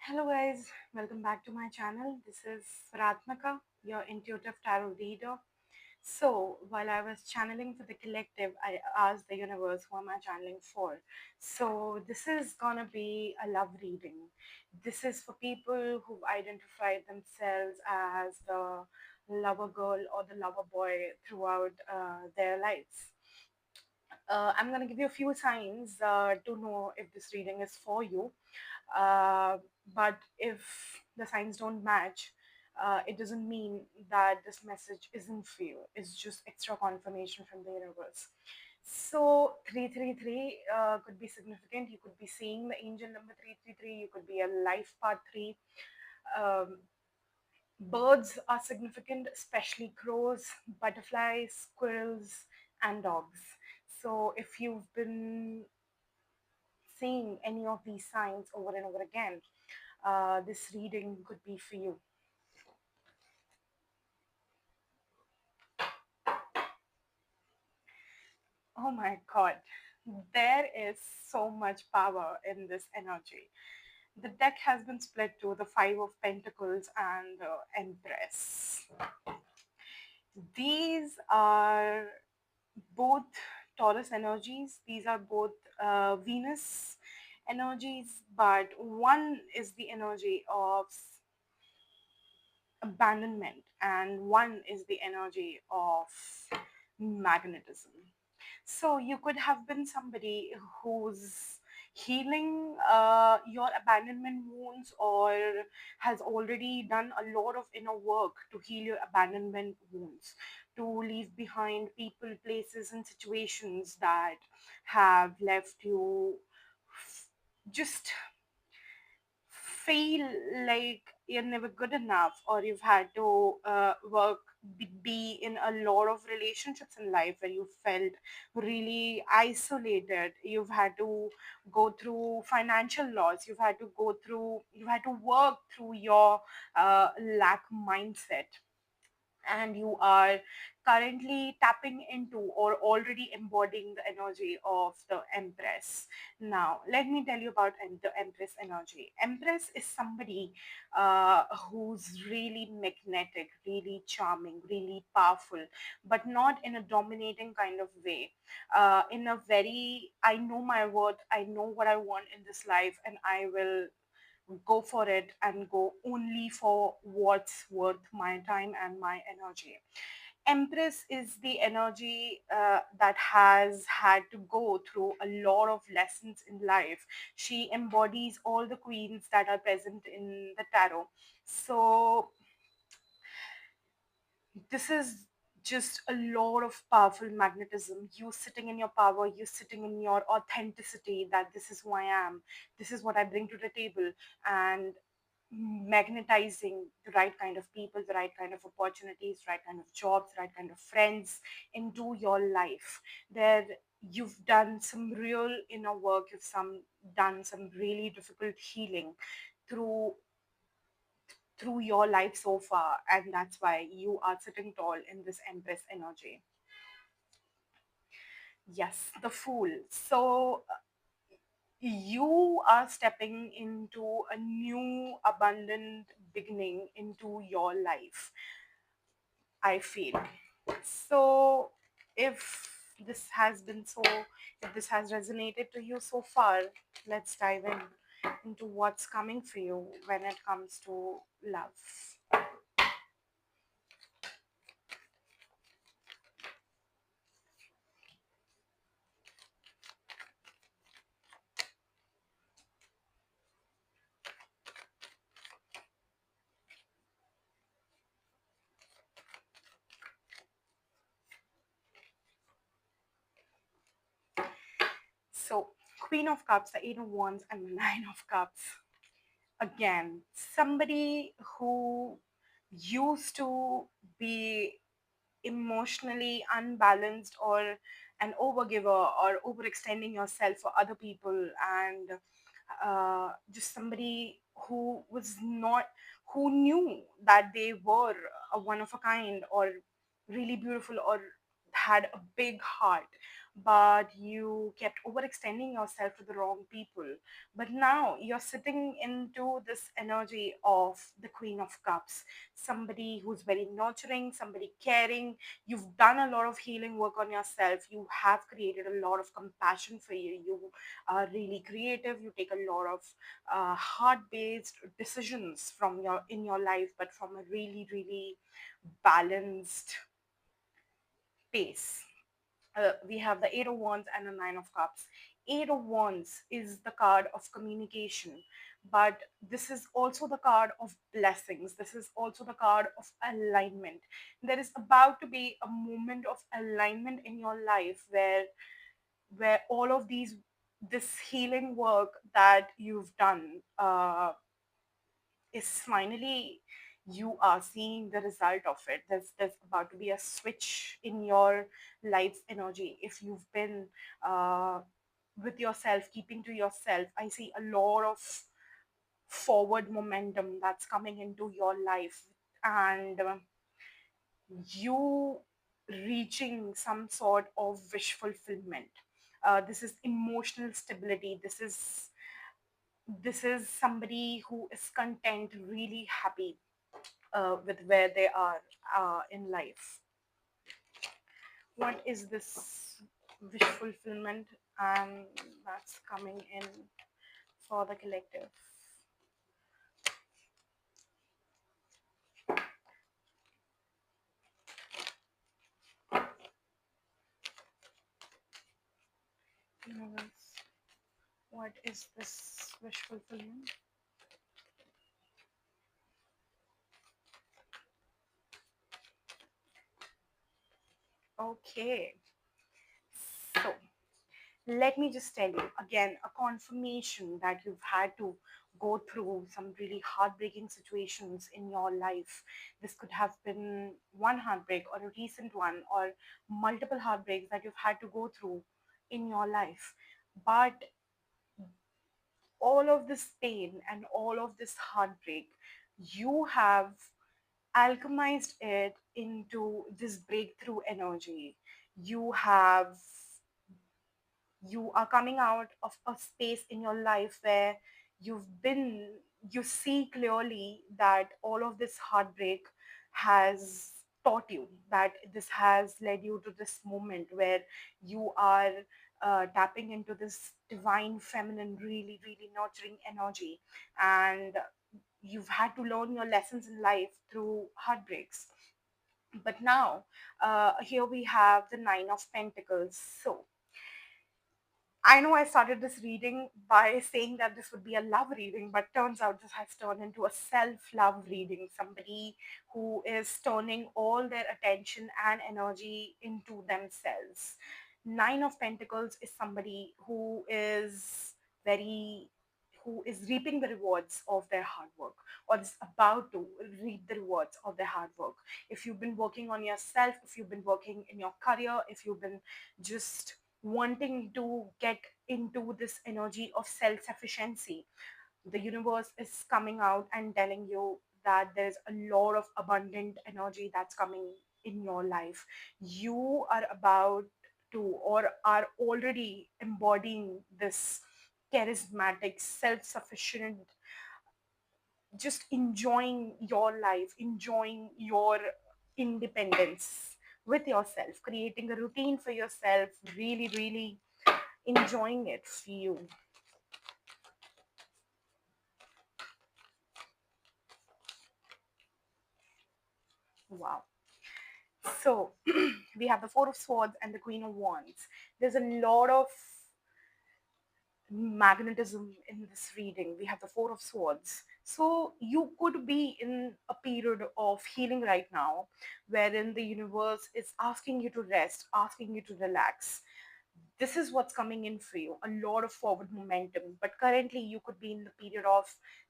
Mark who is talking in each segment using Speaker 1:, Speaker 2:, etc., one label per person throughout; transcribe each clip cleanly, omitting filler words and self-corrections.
Speaker 1: Hello guys, welcome back to my channel. This is Ratmaka, your intuitive tarot reader. So, while I was channeling for the collective, I asked the universe, who am I channeling for? So, this is gonna be a love reading. This is for people who've identified themselves as the lover girl or the lover boy throughout their lives. I'm gonna give you a few signs to know if this reading is for you. Uh, but if the signs don't match, it doesn't mean that this message isn't for you. It's just extra confirmation from the universe. So 333 could be significant. You could be seeing the angel number 333. You could be a life part 3. Um, Birds are significant, especially crows, butterflies, squirrels, and dogs. So if you've been seeing any of these signs over and over again, this reading could be for you. Oh my God, there is so much power in this energy. The deck has been split to the Five of Pentacles and the Empress. These are both Taurus energies, these are both Venus energies, but one is the energy of abandonment and one is the energy of magnetism. So you could have been somebody who's healing your abandonment wounds or has already done a lot of inner work to heal your abandonment wounds, to leave behind people, places, and situations that have left you just feel like you're never good enough, or you've had to be in a lot of relationships in life where you felt really isolated. You've had to go through financial loss. You've had to work through your lack mindset, and you are currently tapping into or already embodying the energy of the Empress. Now, let me tell you about the Empress energy. Empress is somebody who's really magnetic, really charming, really powerful, but not in a dominating kind of way. In a very, I know my worth, I know what I want in this life, and I will go for it and go only for what's worth my time and my energy. Empress is the energy that has had to go through a lot of lessons in life. She embodies all the queens that are present in the tarot. So this is just a lot of powerful magnetism. You sitting in your power, you sitting in your authenticity, that this is who I am, this is what I bring to the table, and magnetizing the right kind of people, the right kind of opportunities, right kind of jobs, right kind of friends into your life. There you've done some real inner work, done some really difficult healing through your life so far, and that's why you are sitting tall in this Empress energy. Yes, the Fool. So you are stepping into a new abundant beginning into your life, I feel. So if this has been so if this has resonated to you so far, let's dive in into what's coming for you when it comes to love. So, Queen of Cups, the Eight of Wands, and the Nine of Cups. Again, somebody who used to be emotionally unbalanced or an overgiver or overextending yourself for other people, and just somebody who was not, who knew that they were a one of a kind or really beautiful or had a big heart, but you kept overextending yourself to the wrong people. But now you're sitting into this energy of the Queen of Cups, somebody who's very nurturing, somebody caring. You've done a lot of healing work on yourself. You have created a lot of compassion for you. You are really creative. You take a lot of heart-based decisions from your in your life, but from a really, really balanced pace. We have the Eight of Wands and the Nine of Cups. Eight of Wands is the card of communication, but this is also the card of blessings. This is also the card of alignment. There is about to be a moment of alignment in your life where all of these this healing work that you've done is finally you are seeing the result of it. There's about to be a switch in your life's energy. If you've been uh, with yourself, keeping to yourself, I see a lot of forward momentum that's coming into your life, and you reaching some sort of wish fulfillment. This is emotional stability. This is somebody who is content, really happy with where they are in life. What is this wish fulfillment? And that's coming in for the collective. Universe, what is this wish fulfillment? Okay, so let me just tell you again a confirmation that you've had to go through some really heartbreaking situations in your life. This could have been one heartbreak or a recent one, or multiple heartbreaks that you've had to go through in your life. But all of this pain and all of this heartbreak, you have alchemized it into this breakthrough energy. You are coming out of a space in your life where you've been you see clearly that all of this heartbreak has taught you, that this has led you to this moment where you are tapping into this divine feminine, really, really nurturing energy, and you've had to learn your lessons in life through heartbreaks. But now, here we have the Nine of Pentacles. So I know I started this reading by saying that this would be a love reading, but turns out this has turned into a self love reading. Somebody who is turning all their attention and energy into themselves. Nine of Pentacles is somebody very who is reaping the rewards of their hard work, or is about to reap the rewards of their hard work. If you've been working on yourself, if you've been working in your career, if you've been just wanting to get into this energy of self sufficiency, the universe is coming out and telling you that there's a lot of abundant energy that's coming in your life. You are about to, or are already embodying this charismatic, self sufficient, just enjoying your life, enjoying your independence with yourself, creating a routine for yourself, really, really enjoying it for you. Wow. So we have the Four of Swords and the Queen of Wands. There's a lot of magnetism in this reading. We have the Four of Swords. So you could be in a period of healing right now, wherein the universe is asking you to rest, asking you to relax. This is what's coming in for you, a lot of forward momentum. But currently you could be in the period of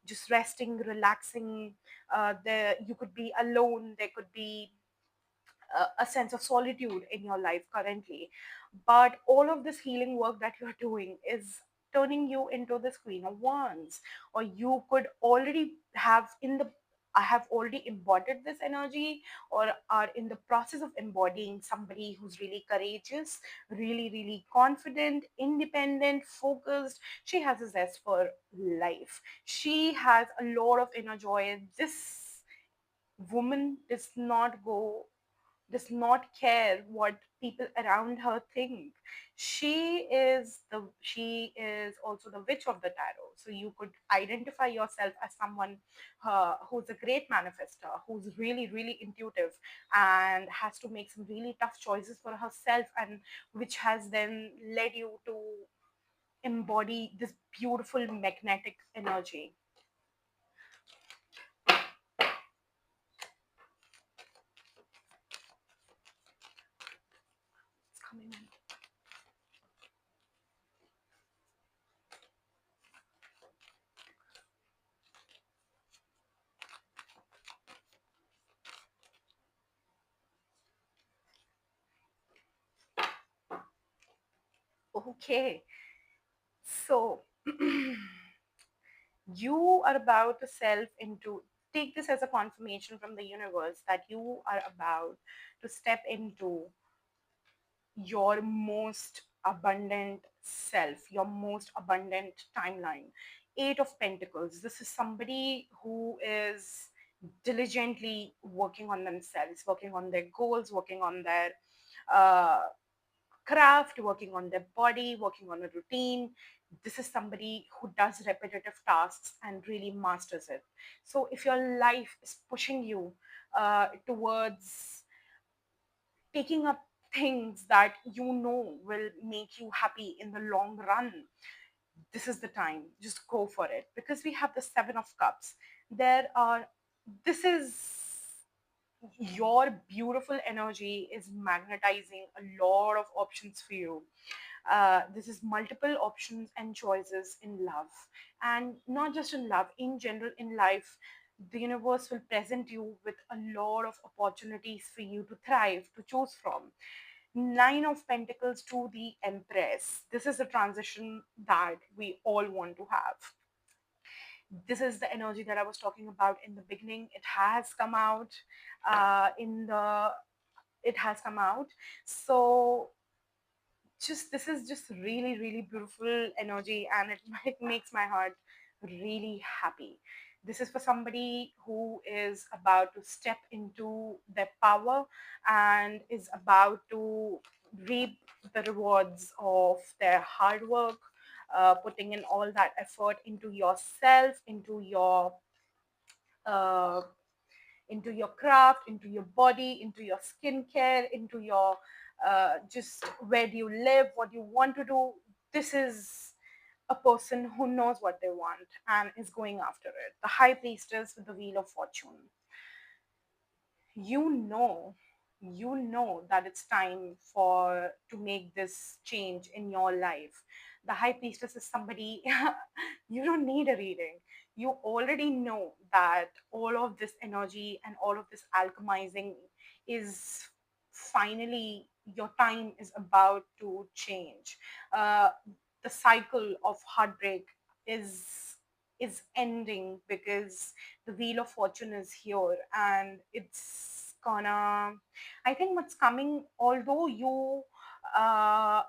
Speaker 1: just resting, relaxing. There you could be alone. There could be a sense of solitude in your life currently. But all of this healing work that you're doing is turning you into this Queen of Wands, or you could already have in the I have already embodied this energy, or are in the process of embodying somebody who's really courageous, really, really confident, independent, focused. She has a zest for life. She has a lot of inner joy. And this woman does not care what people around her think. She is also the witch of the tarot. So you could identify yourself as someone who's a great manifester, who's really, really intuitive, and has to make some really tough choices for herself, and which has then led you to embody this beautiful magnetic energy. It's coming in. Okay, so you are about to self into take this as a confirmation from the universe that you are about to step into your most abundant self, your most abundant timeline. Eight of Pentacles, this is somebody who is diligently working on themselves, working on their goals, working on their uh, craft, working on their body, working on a routine. This is somebody who does repetitive tasks and really masters it. So if your life is pushing you towards taking up things that you know will make you happy in the long run, this is the time. Just go for it, because we have the Seven of Cups. There are this is your beautiful energy is magnetizing a lot of options for you. This is multiple options and choices in love, and not just in love, in general in life. The universe will present you with a lot of opportunities for you to thrive, to choose from. Nine of Pentacles to the Empress, this is a transition that we all want to have. This is the energy that I was talking about in the beginning. It has come out in the it has come out. So just this is just really, really beautiful energy, and it makes my heart really happy. This is for somebody who is about to step into their power and is about to reap the rewards of their hard work, putting in all that effort into yourself, uh, into your craft, into your body, into your skincare, into your just where do you live, what you want to do. This is a person who knows what they want and is going after it. The High Priestess with the Wheel of Fortune. you know you know that it's time for to make this change in your life. The High Priestess is somebody you don't need a reading. You already know that all of this energy and all of this alchemizing is finally, your time is about to change. uh, the cycle of heartbreak is is ending, because the Wheel of Fortune is here, and it's gonna, I think what's coming, although you uh,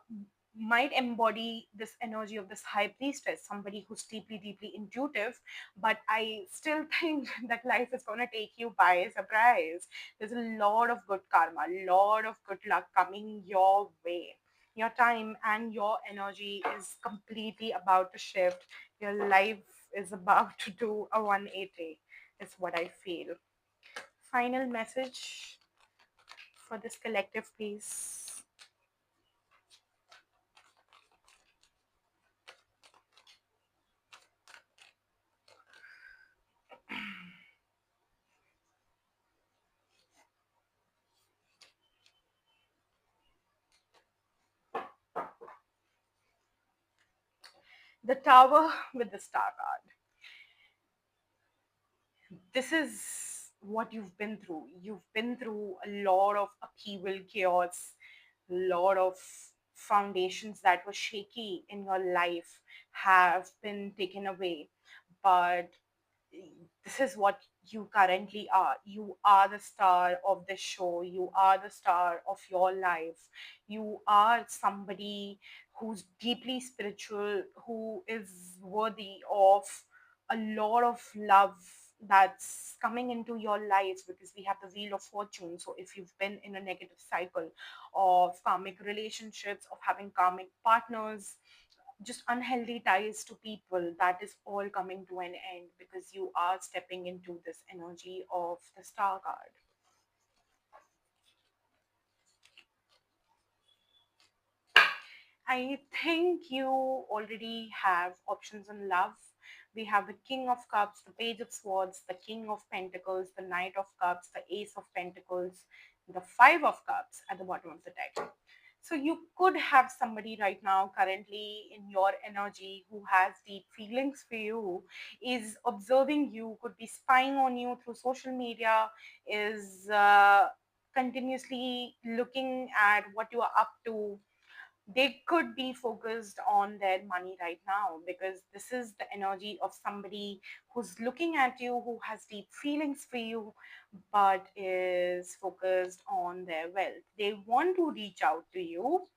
Speaker 1: might embody this energy of this High Priestess, somebody who's deeply, deeply intuitive, but I still think that life is gonna take you by surprise. There's a lot of good karma, a lot of good luck coming your way. Your time and your energy is completely about to shift. Your life is about to do a 180, is what I feel. Final message for this collective piece. The Tower with the Star card. This is what you've been through. You've been through a lot of upheaval, chaos, a lot of foundations that were shaky in your life have been taken away. But this is what you currently are. You are the star of the show. You are the star of your life. You are somebody who's deeply spiritual, who is worthy of a lot of love that's coming into your life, because we have the wheel of fortune. So if you've been in a negative cycle of karmic relationships, of having karmic partners, just unhealthy ties to people, that is all coming to an end because you are stepping into this energy of the star card. I think you already have options in love. We have the King of Cups, the Page of Swords, the King of Pentacles, the Knight of Cups, the Ace of Pentacles, the Five of Cups at the bottom of the deck. So you could have somebody right now currently in your energy who has deep feelings for you, is observing you, could be spying on you through social media, is continuously looking at what you are up to. They could be focused on their money right now, because this is the energy of somebody who's looking at you, who has deep feelings for you, but is focused on their wealth. They want to reach out to you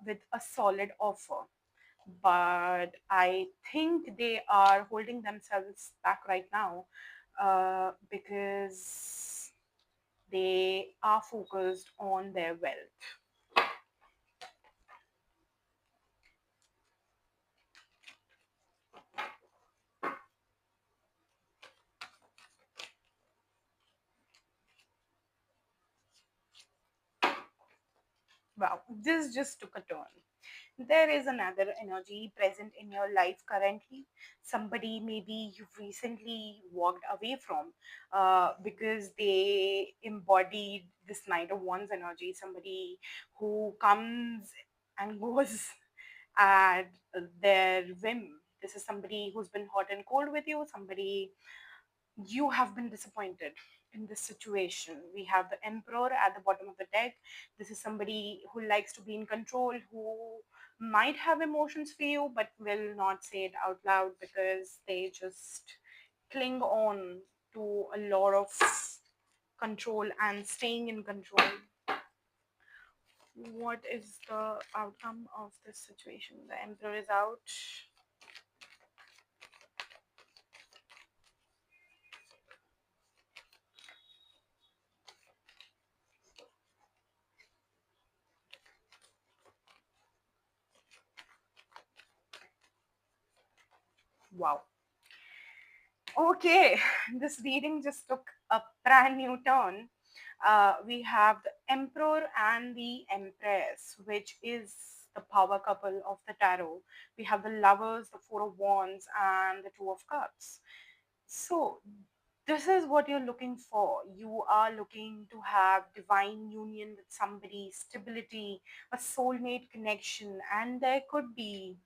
Speaker 1: with a solid offer, but I think they are holding themselves back right now because they are focused on their wealth. Wow, this just took a turn. There is another energy present in your life currently. Somebody maybe you've recently walked away from because they embodied this Knight of Wands energy. Somebody who comes and goes at their whim. This is somebody who's been hot and cold with you, somebody you have been disappointed in this situation. We have the Emperor at the bottom of the deck. This is somebody who likes to be in control, who might have emotions for you, but will not say it out loud because they just cling on to a lot of control and staying in control. What is the outcome of this situation? The Emperor is out. Wow. Okay, this reading just took a brand new turn. We have the Emperor and the Empress, which is the power couple of the tarot. We have the Lovers, the Four of Wands, and the Two of Cups. So, this is what you're looking for. You are looking to have divine union with somebody, stability, a soulmate connection, and there could be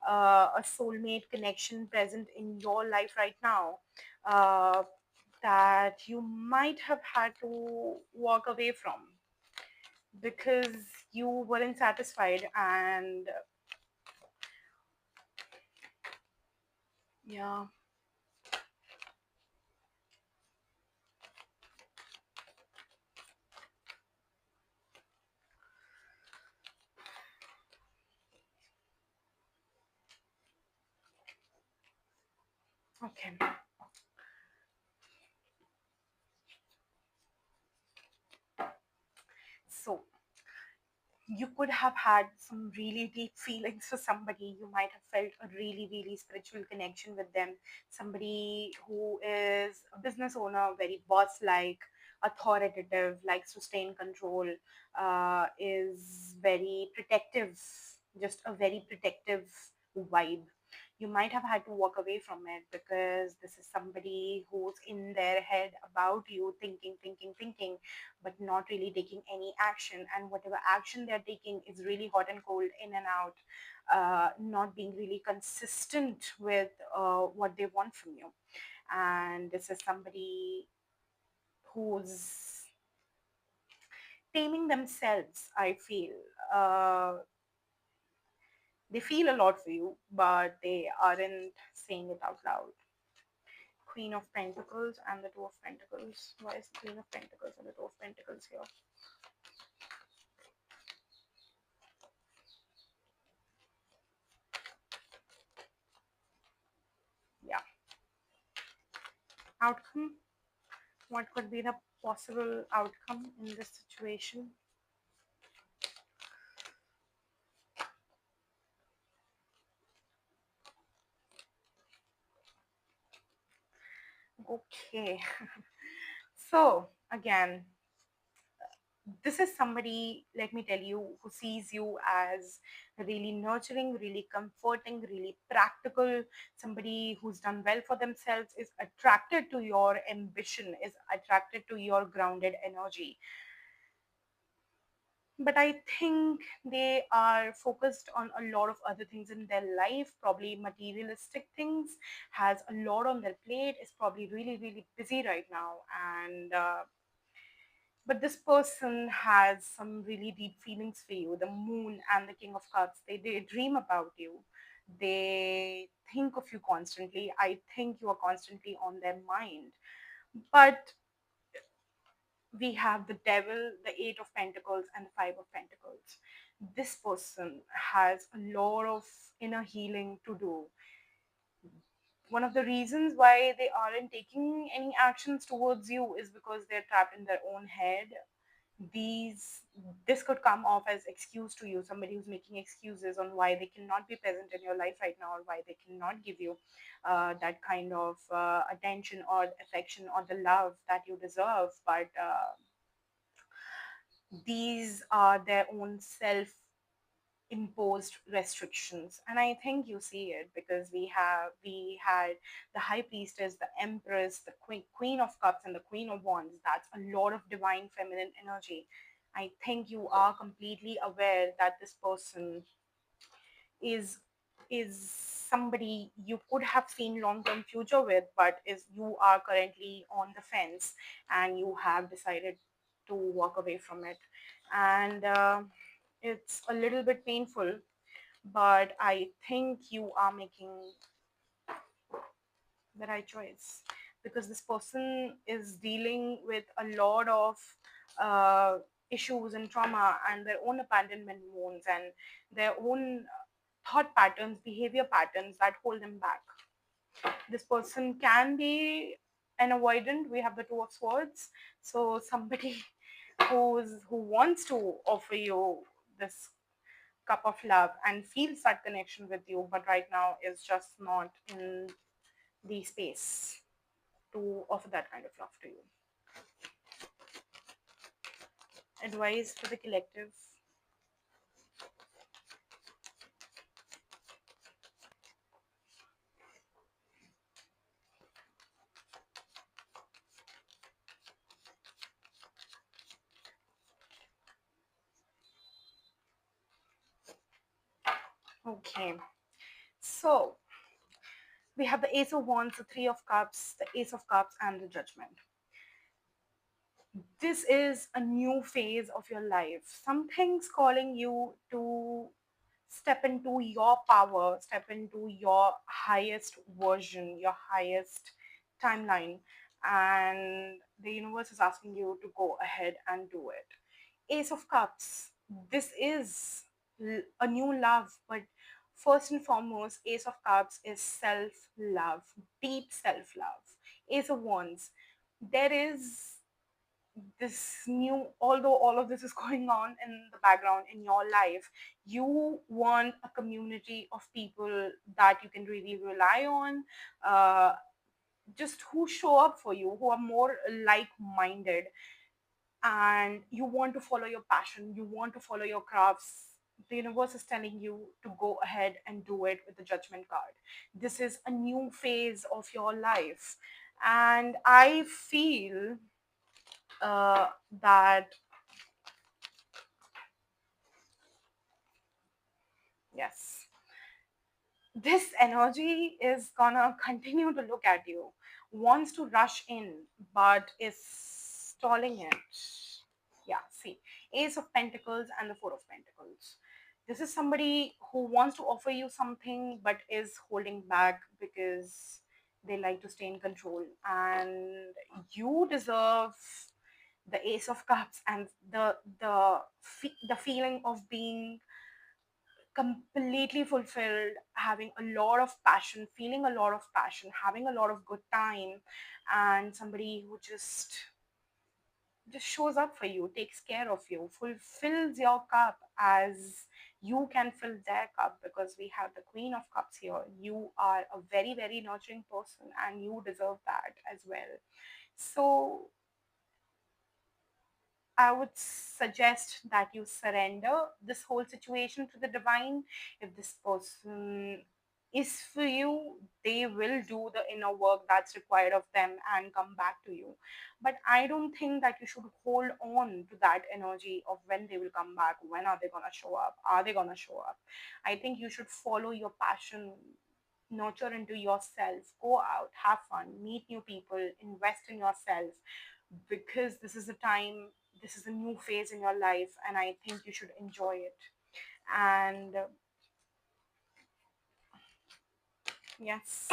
Speaker 1: a soulmate connection present in your life right now uh, that you might have had to walk away from because you weren't satisfied. And yeah, okay. So you could have had some really deep feelings for somebody. You might have felt a really, really spiritual connection with them. Somebody who is a business owner, very boss like, authoritative, likes to stay in control, is very protective, just a very protective vibe. You might have had to walk away from it because this is somebody who's in their head about you, thinking, thinking, thinking, but not really taking any action. And whatever action they're taking is really hot and cold, in and out, not being really consistent with what they want from you. And this is somebody who's taming themselves, I feel. They feel a lot for you, but they aren't saying it out loud. Queen of Pentacles and the Two of Pentacles. Why is the Queen of Pentacles and the Two of Pentacles here? Yeah. Outcome. What could be the possible outcome in this situation? Okay. So, again, this is somebody, let me tell you, who sees you as really nurturing, really comforting, really practical, somebody who's done well for themselves, is attracted to your ambition, is attracted to your grounded energy. But I think they are focused on a lot of other things in their life, probably materialistic things, has a lot on their plate, is probably really, really busy right now. And but this person has some really deep feelings for you. The moon and the king of cups, they dream about you. They think of you constantly. I think you are constantly on their mind. But we have the devil, the eight of pentacles, and the five of pentacles. This person has a lot of inner healing to do. One of the reasons why they aren't taking any actions towards you is because they're trapped in their own head. These This could come off as excuse to you, somebody who's making excuses on why they cannot be present in your life right now, or why they cannot give you that kind of attention or affection or the love that you deserve. But these are their own self imposed restrictions, and I think you see it because we had the high priestess, the empress, the queen of cups, and the queen of wands. That's a lot of divine feminine energy. I think you are completely aware that this person is is somebody you could have seen long term future with, but is you are currently on the fence and you have decided to walk away from it. And it's a little bit painful, but I think you are making the right choice because this person is dealing with a lot of uh, issues and trauma and their own abandonment wounds and their own thought patterns, behavior patterns that hold them back. This person can be an avoidant. We have the two of swords, so somebody who wants to offer you this cup of love and feels that connection with you, but right now is just not in the space to offer that kind of love to you. Advice for the collective. Okay, so we have the ace of wands, the three of cups, the ace of cups, and the judgment. This is a new phase of your life. Something's calling you to step into your power, step into your highest version, your highest timeline. And the universe is asking you to go ahead and do it. Ace of Cups, this is a new love, but first and foremost, Ace of Cups is self love, deep self love. Ace of Wands, there is this new, although all of this is going on in the background in your life, you want a community of people that you can really rely on, uh, just who show up for you, who are more like minded, and you want to follow your passion, you want to follow your crafts. The universe is telling you to go ahead and do it with the judgment card. This is a new phase of your life, and I feel that yes, this energy is gonna continue to look at you, wants to rush in, but is stalling it. Yeah, see, Ace of Pentacles and the Four of Pentacles. This is somebody who wants to offer you something but is holding back because They like to stay in control, and you deserve the Ace of Cups and the feeling of being completely fulfilled, having a lot of passion, feeling a lot of passion, having a lot of good time, and somebody who just shows up for you, takes care of you, fulfills your cup as you can fill their cup, because we have the Queen of Cups here. You are a very, very nurturing person and you deserve that as well. So I would suggest that you surrender this whole situation to the divine. If this person is for you, they will do the inner work that's required of them and come back to you. But I don't think that you should hold on to that energy of when they will come back. When are they going to show up? Are they going to show up? I think you should follow your passion, nurture into yourself, go out, have fun, meet new people, invest in yourself, because this is a time, this is a new phase in your life, and I think you should enjoy it. And yes,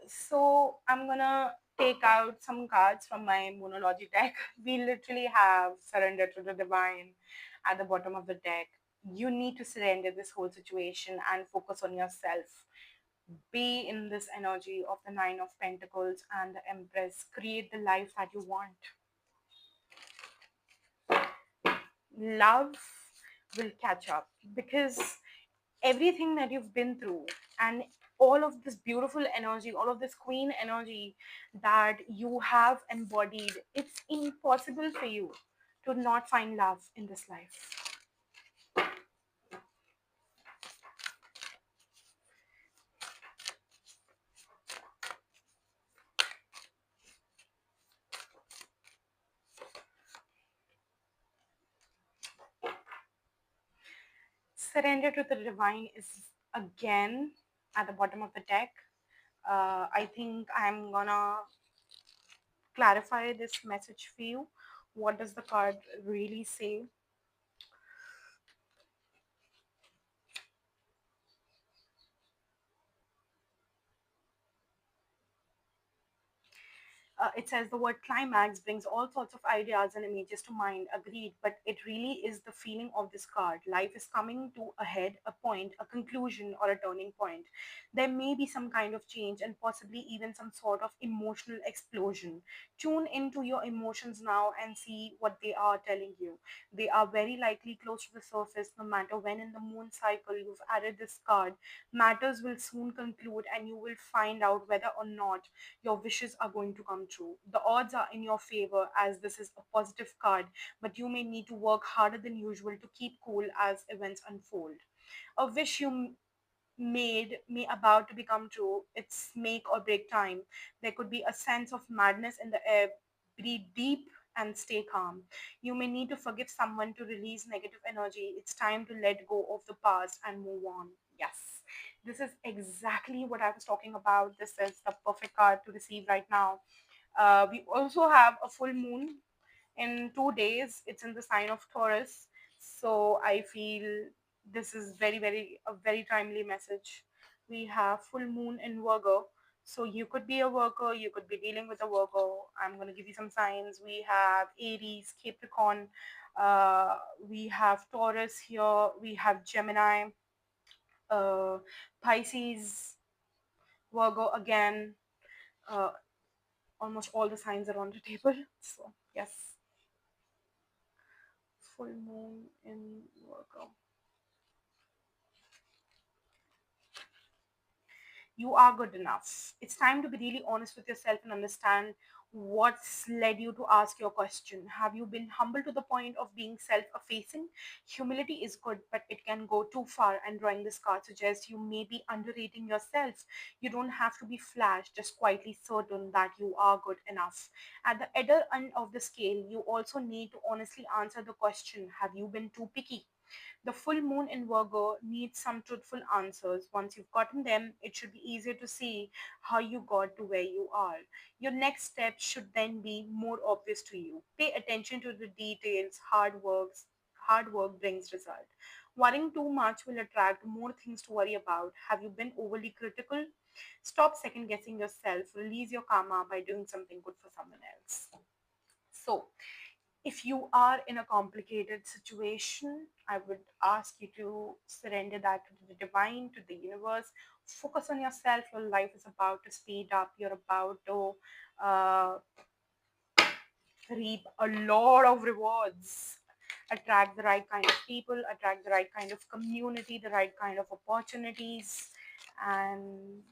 Speaker 1: so I'm gonna take out some cards from my Moonology deck. We literally have Surrender to the Divine at the bottom of the deck. You need to surrender this whole situation and focus on yourself. Be in this energy of the Nine of Pentacles and the Empress. Create the life that you want. Love will catch up, because everything that you've been through and all of this beautiful energy, all of this queen energy that you have embodied, it's impossible for you to not find love in this life. Surrender to the divine is again at the bottom of the deck. I think I'm gonna clarify this message for you. What does the card really say? It says the word climax brings all sorts of ideas and images to mind. Agreed, but it really is the feeling of this card. Life is coming to a head, a point, a conclusion, or a turning point. There may be some kind of change and possibly even some sort of emotional explosion. Tune into your emotions now and see what they are telling you. They are very likely close to the surface, no matter when in the moon cycle you've added this card. Matters will soon conclude, and you will find out whether or not your wishes are going to come true. The odds are in your favor as this is a positive card, but you may need to work harder than usual to keep cool as events unfold. A wish you made may about to become true. It's make or break time. There could be a sense of madness in the air. Breathe deep and stay calm. You may need to forgive someone to release negative energy. It's time to let go of the past and move on. Yes, this is exactly what I was talking about. This is the perfect card to receive right now. We also have a full moon in 2 days. It's in the sign of Taurus. So I feel this is a very timely message. We have full moon in Virgo. So you could be a worker, you could be dealing with a Virgo. I'm going to give you some signs. We have Aries, Capricorn, uh, we have Taurus here, we have Gemini, uh, Pisces, Virgo again. Uh, Almost all the signs are on the table. So, yes, full moon in Virgo. You are good enough. It's time to be really honest with yourself and understand what's led you to ask your question. Have you been humble to the point of being self effacing? Humility is good, but it can go too far, and drawing this card suggests you may be underrating yourself. You don't have to be flash, just quietly certain that you are good enough. At the other end of the scale, you also need to honestly answer the question: have you been too picky? The full moon in Virgo needs some truthful answers. Once you've gotten them, it should be easier to see how you got to where you are. Your next step should then be more obvious to you. Pay attention to the details. Hard work brings result. Worrying too much will attract more things to worry about. Have you been overly critical? Stop second guessing yourself. Release your karma by doing something good for someone else. So, if you are in a complicated situation, I would ask you to surrender that to the divine, to the universe. Focus on yourself. Your life is about to speed up. You're about to uh, reap a lot of rewards. Attract the right kind of people, attract the right kind of community, the right kind of opportunities. And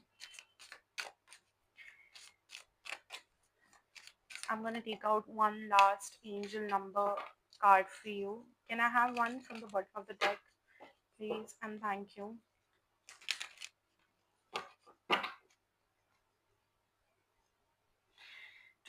Speaker 1: I'm going to take out one last angel number card for you. Can I have one from the bottom of the deck, please? And thank you.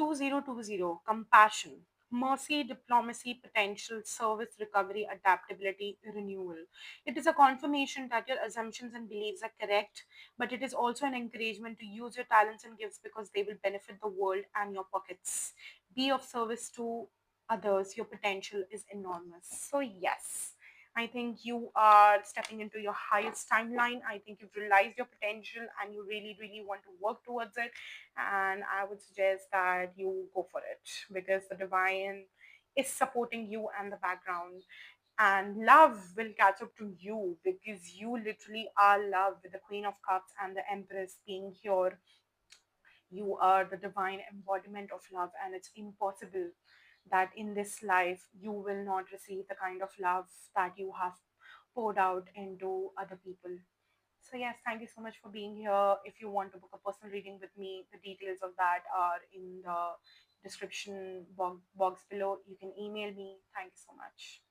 Speaker 1: 2020, compassion, mercy, diplomacy, potential, service, recovery, adaptability, renewal. It is a confirmation that your assumptions and beliefs are correct, but it is also an encouragement to use your talents and gifts because they will benefit the world and your pockets. Be of service to others. Your potential is enormous. So, yes. I think you are stepping into your highest timeline. I think you've realized your potential and you really, really want to work towards it, and I would suggest that you go for it because the divine is supporting you and the background, and love will catch up to you because you literally are love with the Queen of Cups and the Empress being here. You are the divine embodiment of love, and it's impossible that in this life you will not receive the kind of love that you have poured out into other people. So yes, thank you so much for being here. If you want to book a personal reading with me, the details of that are in the description box below. You can email me. Thank you so much.